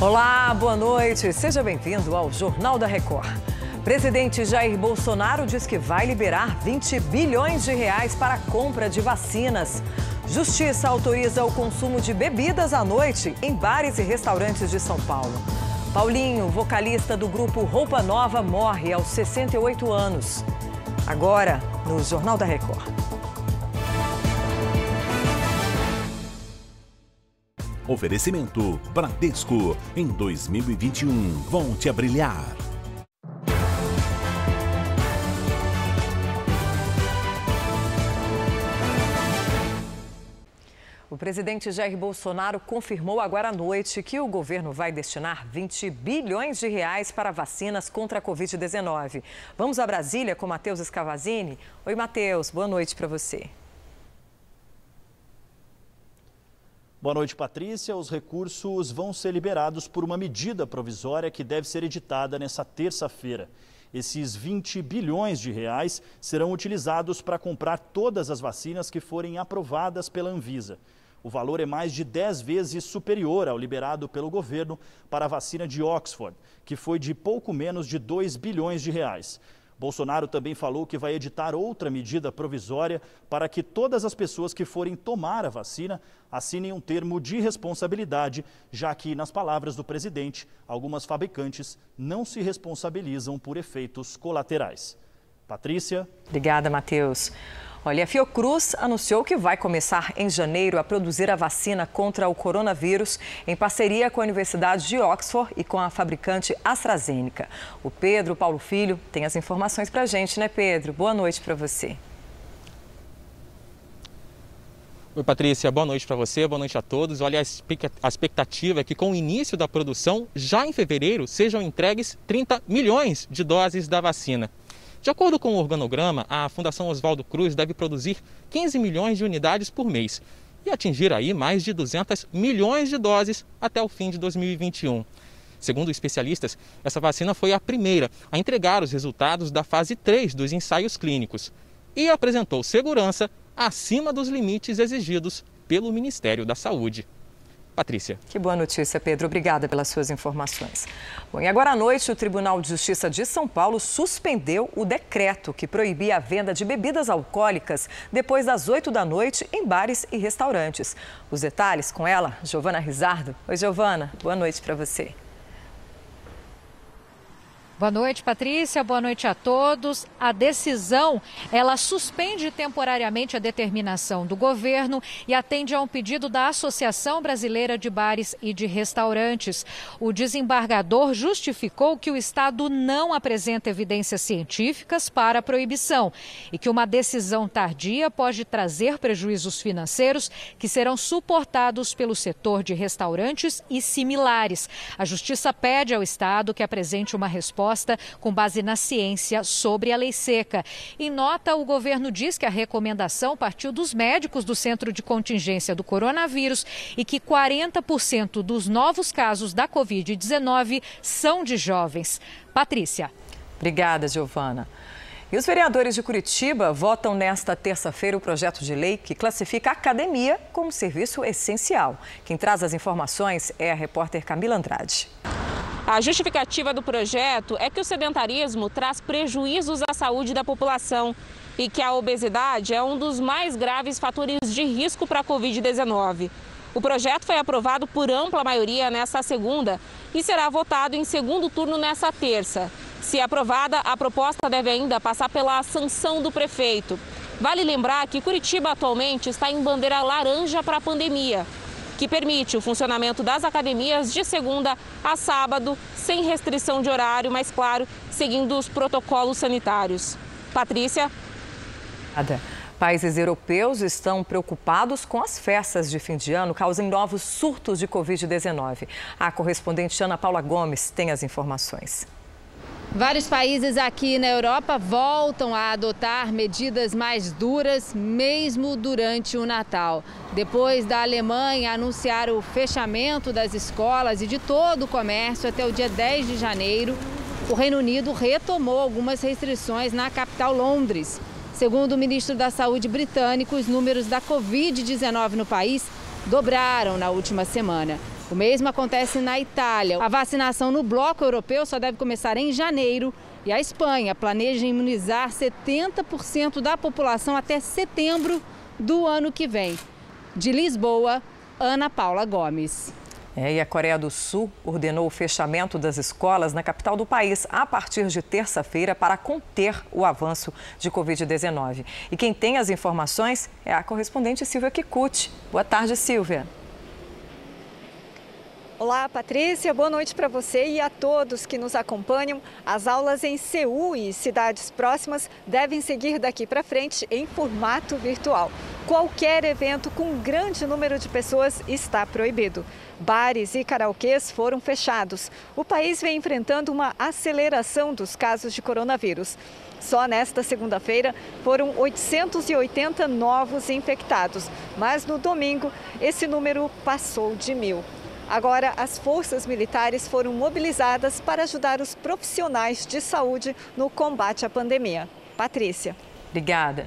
Olá, boa noite. Seja bem-vindo ao Jornal da Record. Presidente Jair Bolsonaro diz que vai liberar 20 bilhões de reais para a compra de vacinas. Justiça autoriza o consumo de bebidas à noite em bares e restaurantes de São Paulo. Paulinho, vocalista do grupo Roupa Nova, morre aos 68 anos. Agora, no Jornal da Record. Oferecimento Bradesco. Em 2021, volte a brilhar. O presidente Jair Bolsonaro confirmou agora à noite que o governo vai destinar 20 bilhões de reais para vacinas contra a Covid-19. Vamos a Brasília com Matheus Escavazini. Oi, Matheus, boa noite para você. Boa noite, Patrícia. Os recursos vão ser liberados por uma medida provisória que deve ser editada nesta terça-feira. Esses 20 bilhões de reais serão utilizados para comprar todas as vacinas que forem aprovadas pela Anvisa. O valor é mais de 10 vezes superior ao liberado pelo governo para a vacina de Oxford, que foi de pouco menos de 2 bilhões de reais. Bolsonaro também falou que vai editar outra medida provisória para que todas as pessoas que forem tomar a vacina assinem um termo de responsabilidade, já que, nas palavras do presidente, algumas fabricantes não se responsabilizam por efeitos colaterais. Patrícia. Obrigada, Matheus. Olha, a Fiocruz anunciou que vai começar em janeiro a produzir a vacina contra o coronavírus em parceria com a Universidade de Oxford e com a fabricante AstraZeneca. O Pedro Paulo Filho tem as informações para a gente, né, Pedro? Boa noite para você. Oi, Patrícia, boa noite para você, boa noite a todos. Olha, a expectativa é que com o início da produção, já em fevereiro, sejam entregues 30 milhões de doses da vacina. De acordo com o organograma, a Fundação Oswaldo Cruz deve produzir 15 milhões de unidades por mês e atingir aí mais de 200 milhões de doses até o fim de 2021. Segundo especialistas, essa vacina foi a primeira a entregar os resultados da fase 3 dos ensaios clínicos e apresentou segurança acima dos limites exigidos pelo Ministério da Saúde. Patrícia. Que boa notícia, Pedro. Obrigada pelas suas informações. Bom, e agora à noite, o Tribunal de Justiça de São Paulo suspendeu o decreto que proibia a venda de bebidas alcoólicas depois das 8 da noite em bares e restaurantes. Os detalhes com ela, Giovana Rizardo. Oi, Giovana. Boa noite para você. Boa noite, Patrícia. Boa noite a todos. A decisão, ela suspende temporariamente a determinação do governo e atende a um pedido da Associação Brasileira de Bares e de Restaurantes. O desembargador justificou que o Estado não apresenta evidências científicas para a proibição e que uma decisão tardia pode trazer prejuízos financeiros que serão suportados pelo setor de restaurantes e similares. A Justiça pede ao Estado que apresente uma resposta com base na ciência sobre a lei seca. Em nota, o governo diz que a recomendação partiu dos médicos do Centro de Contingência do Coronavírus e que 40% dos novos casos da Covid-19 são de jovens. Patrícia. Obrigada, Giovana. E os vereadores de Curitiba votam nesta terça-feira o projeto de lei que classifica a academia como serviço essencial. Quem traz as informações é a repórter Camila Andrade. A justificativa do projeto é que o sedentarismo traz prejuízos à saúde da população e que a obesidade é um dos mais graves fatores de risco para a Covid-19. O projeto foi aprovado por ampla maioria nesta segunda e será votado em segundo turno nesta terça. Se aprovada, a proposta deve ainda passar pela sanção do prefeito. Vale lembrar que Curitiba atualmente está em bandeira laranja para a pandemia, que permite o funcionamento das academias de segunda a sábado, sem restrição de horário, mas, claro, seguindo os protocolos sanitários. Patrícia. Países europeus estão preocupados com as festas de fim de ano causem novos surtos de Covid-19. A correspondente Ana Paula Gomes tem as informações. Vários países aqui na Europa voltam a adotar medidas mais duras, mesmo durante o Natal. Depois da Alemanha anunciar o fechamento das escolas e de todo o comércio até o dia 10 de janeiro, o Reino Unido retomou algumas restrições na capital Londres. Segundo o ministro da Saúde britânico, os números da Covid-19 no país dobraram na última semana. O mesmo acontece na Itália. A vacinação no bloco europeu só deve começar em janeiro. E a Espanha planeja imunizar 70% da população até setembro do ano que vem. De Lisboa, Ana Paula Gomes. E a Coreia do Sul ordenou o fechamento das escolas na capital do país a partir de terça-feira para conter o avanço de Covid-19. E quem tem as informações é a correspondente Silvia Kikuchi. Boa tarde, Silvia. Olá, Patrícia. Boa noite para você e a todos que nos acompanham. As aulas em Seul e cidades próximas devem seguir daqui para frente em formato virtual. Qualquer evento com grande número de pessoas está proibido. Bares e karaokês foram fechados. O país vem enfrentando uma aceleração dos casos de coronavírus. Só nesta segunda-feira foram 880 novos infectados, mas no domingo esse número passou de 1.000. Agora, as forças militares foram mobilizadas para ajudar os profissionais de saúde no combate à pandemia. Patrícia. Obrigada.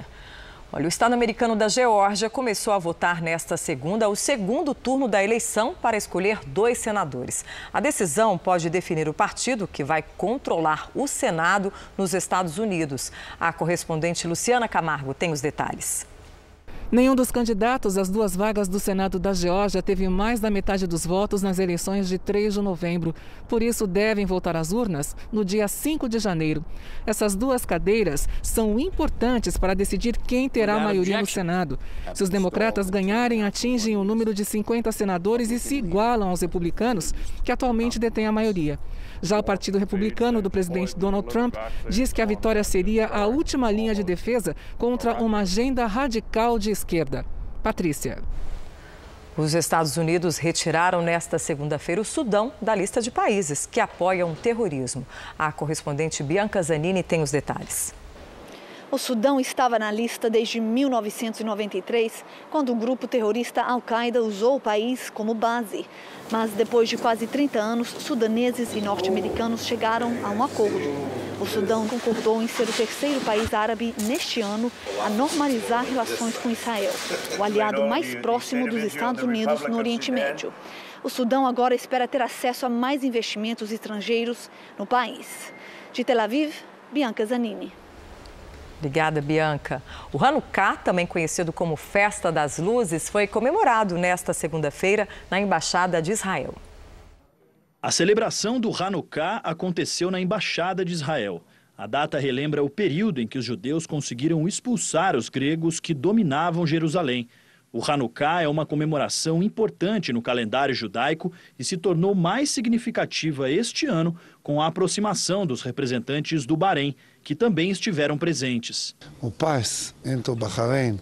Olha, o estado americano da Geórgia começou a votar nesta segunda o segundo turno da eleição para escolher 2 senadores. A decisão pode definir o partido que vai controlar o Senado nos Estados Unidos. A correspondente Luciana Camargo tem os detalhes. Nenhum dos candidatos às 2 vagas do Senado da Geórgia teve mais da metade dos votos nas eleições de 3 de novembro. Por isso, devem voltar às urnas no dia 5 de janeiro. Essas 2 cadeiras são importantes para decidir quem terá a maioria no Senado. Se os democratas ganharem, atingem o número de 50 senadores e se igualam aos republicanos, que atualmente detêm a maioria. Já o Partido Republicano do presidente Donald Trump diz que a vitória seria a última linha de defesa contra uma agenda radical de esquerda. Patrícia. Os Estados Unidos retiraram nesta segunda-feira o Sudão da lista de países que apoiam o terrorismo. A correspondente Bianca Zanini tem os detalhes. O Sudão estava na lista desde 1993, quando o grupo terrorista Al-Qaeda usou o país como base. Mas depois de quase 30 anos, sudaneses e norte-americanos chegaram a um acordo. O Sudão concordou em ser o terceiro país árabe neste ano a normalizar relações com Israel, o aliado mais próximo dos Estados Unidos no Oriente Médio. O Sudão agora espera ter acesso a mais investimentos estrangeiros no país. De Tel Aviv, Bianca Zanini. Obrigada, Bianca. O Hanukkah, também conhecido como Festa das Luzes, foi comemorado nesta segunda-feira na Embaixada de Israel. A celebração do Hanukkah aconteceu na Embaixada de Israel. A data relembra o período em que os judeus conseguiram expulsar os gregos que dominavam Jerusalém. O Hanukkah é uma comemoração importante no calendário judaico e se tornou mais significativa este ano com a aproximação dos representantes do Bahrein, que também estiveram presentes. O paz entre o Bahrein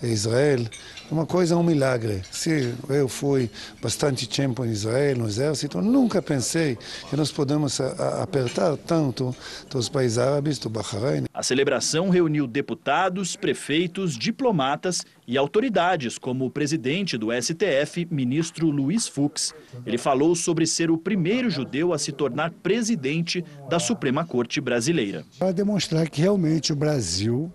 e Israel é uma coisa, um milagre. Se eu fui bastante tempo em Israel, no exército, nunca pensei que nós podemos apertar tanto dos países árabes, do Bahrein. A celebração reuniu deputados, prefeitos, diplomatas e autoridades, como o presidente do STF, ministro Luiz Fux. Ele falou sobre ser o primeiro judeu a se tornar presidente da Suprema Corte brasileira. Para demonstrar que realmente o Brasil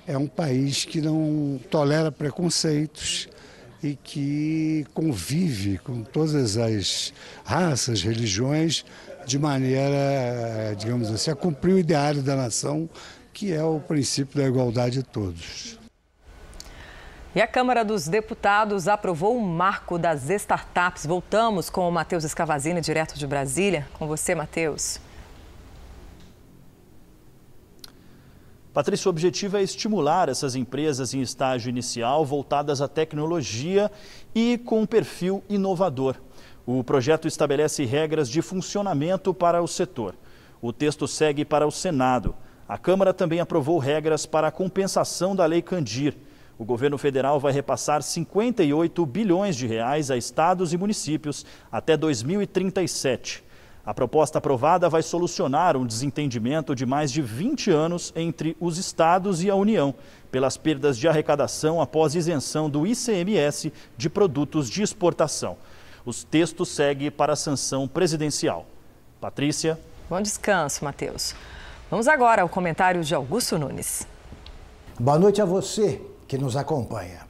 é um país que não tolera preconceitos e que convive com todas as raças, religiões, de maneira, digamos assim, a cumprir o ideário da nação, que é o princípio da igualdade de todos. E a Câmara dos Deputados aprovou o marco das startups. Voltamos com o Matheus Escavazini, direto de Brasília. Com você, Matheus. Patrícia, o objetivo é estimular essas empresas em estágio inicial voltadas à tecnologia e com um perfil inovador. O projeto estabelece regras de funcionamento para o setor. O texto segue para o Senado. A Câmara também aprovou regras para a compensação da Lei Candir. O governo federal vai repassar 58 bilhões de reais a estados e municípios até 2037. A proposta aprovada vai solucionar um desentendimento de mais de 20 anos entre os estados e a União, pelas perdas de arrecadação após isenção do ICMS de produtos de exportação. Os textos seguem para a sanção presidencial. Patrícia. Bom descanso, Matheus. Vamos agora ao comentário de Augusto Nunes. Boa noite a você que nos acompanha.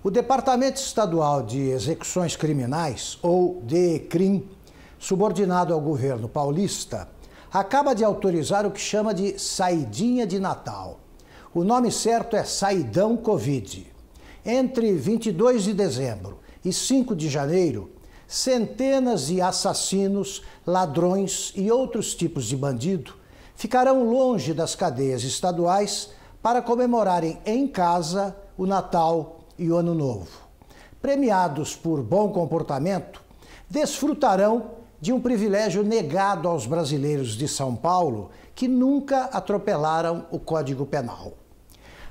O Departamento Estadual de Execuções Criminais, ou DECRIM, subordinado ao governo paulista, acaba de autorizar o que chama de saidinha de Natal. O nome certo é Saidão Covid. Entre 22 de dezembro e 5 de janeiro, centenas de assassinos, ladrões e outros tipos de bandido ficarão longe das cadeias estaduais para comemorarem em casa o Natal e o Ano Novo. Premiados por bom comportamento, desfrutarão de um privilégio negado aos brasileiros de São Paulo que nunca atropelaram o Código Penal.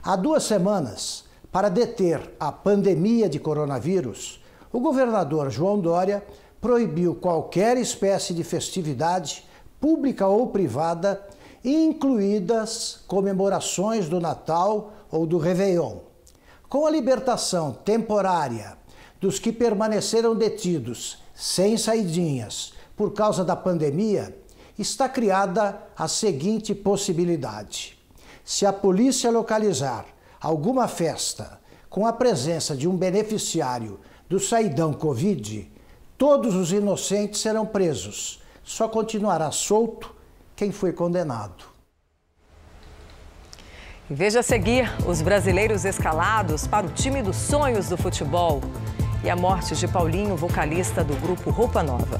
Há 2 semanas, para deter a pandemia de coronavírus, o governador João Dória proibiu qualquer espécie de festividade, pública ou privada, incluídas comemorações do Natal ou do Réveillon. Com a libertação temporária dos que permaneceram detidos sem saidinhas por causa da pandemia, está criada a seguinte possibilidade. Se a polícia localizar alguma festa com a presença de um beneficiário do Saidão Covid, todos os inocentes serão presos. Só continuará solto quem foi condenado. E veja a seguir os brasileiros escalados para o time dos sonhos do futebol e a morte de Paulinho, vocalista do grupo Roupa Nova.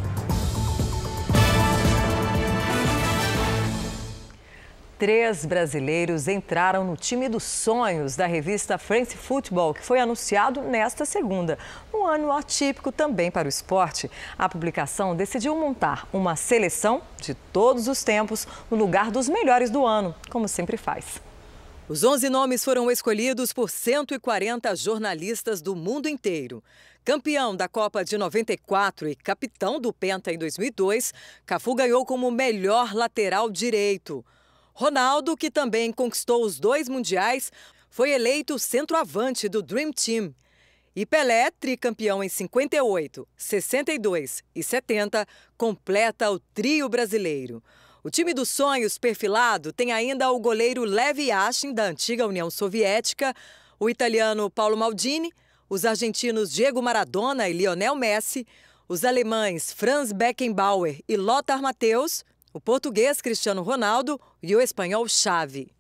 3 brasileiros entraram no time dos sonhos da revista France Football, que foi anunciado nesta segunda. Um ano atípico também para o esporte. A publicação decidiu montar uma seleção de todos os tempos no lugar dos melhores do ano, como sempre faz. Os 11 nomes foram escolhidos por 140 jornalistas do mundo inteiro. Campeão da Copa de 94 e capitão do Penta em 2002, Cafu ganhou como melhor lateral direito. Ronaldo, que também conquistou os 2 mundiais, foi eleito centroavante do Dream Team. E Pelé, tricampeão em 58, 62 e 70, completa o trio brasileiro. O time dos sonhos perfilado tem ainda o goleiro Lev Yashin, da antiga União Soviética, o italiano Paolo Maldini, os argentinos Diego Maradona e Lionel Messi, os alemães Franz Beckenbauer e Lothar Matthäus, o português Cristiano Ronaldo e o espanhol Xavi.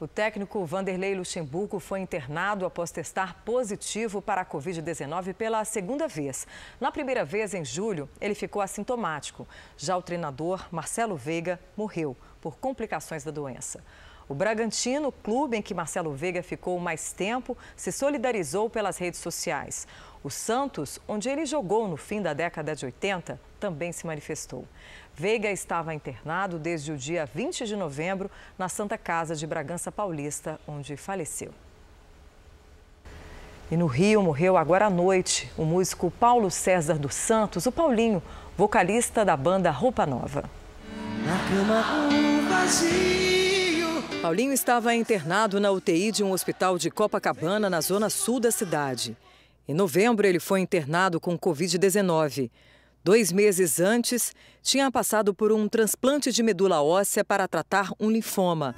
O técnico Vanderlei Luxemburgo foi internado após testar positivo para a Covid-19 pela segunda vez. Na primeira vez, em julho, ele ficou assintomático. Já o treinador Marcelo Veiga morreu por complicações da doença. O Bragantino, clube em que Marcelo Veiga ficou mais tempo, se solidarizou pelas redes sociais. O Santos, onde ele jogou no fim da década de 80, também se manifestou. Veiga estava internado desde o dia 20 de novembro na Santa Casa de Bragança Paulista, onde faleceu. E no Rio morreu agora à noite o músico Paulo César dos Santos, o Paulinho, vocalista da banda Roupa Nova. Paulinho estava internado na UTI de um hospital de Copacabana, na zona sul da cidade. Em novembro, ele foi internado com Covid-19. 2 meses antes, tinha passado por um transplante de medula óssea para tratar um linfoma.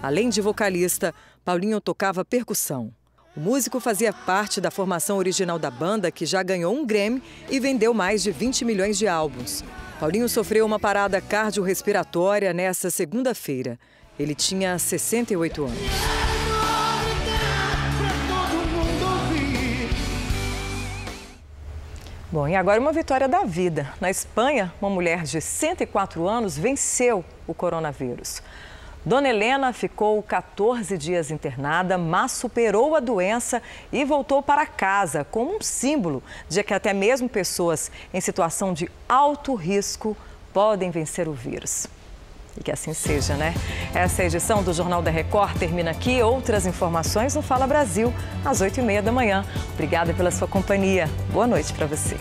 Além de vocalista, Paulinho tocava percussão. O músico fazia parte da formação original da banda, que já ganhou um Grammy e vendeu mais de 20 milhões de álbuns. Paulinho sofreu uma parada cardiorrespiratória nesta segunda-feira. Ele tinha 68 anos. Bom, e agora uma vitória da vida. Na Espanha, uma mulher de 104 anos venceu o coronavírus. Dona Helena ficou 14 dias internada, mas superou a doença e voltou para casa como um símbolo de que até mesmo pessoas em situação de alto risco podem vencer o vírus. E que assim seja, né? Essa edição do Jornal da Record termina aqui. Outras informações no Fala Brasil, às 8h30 da manhã. Obrigada pela sua companhia. Boa noite para você.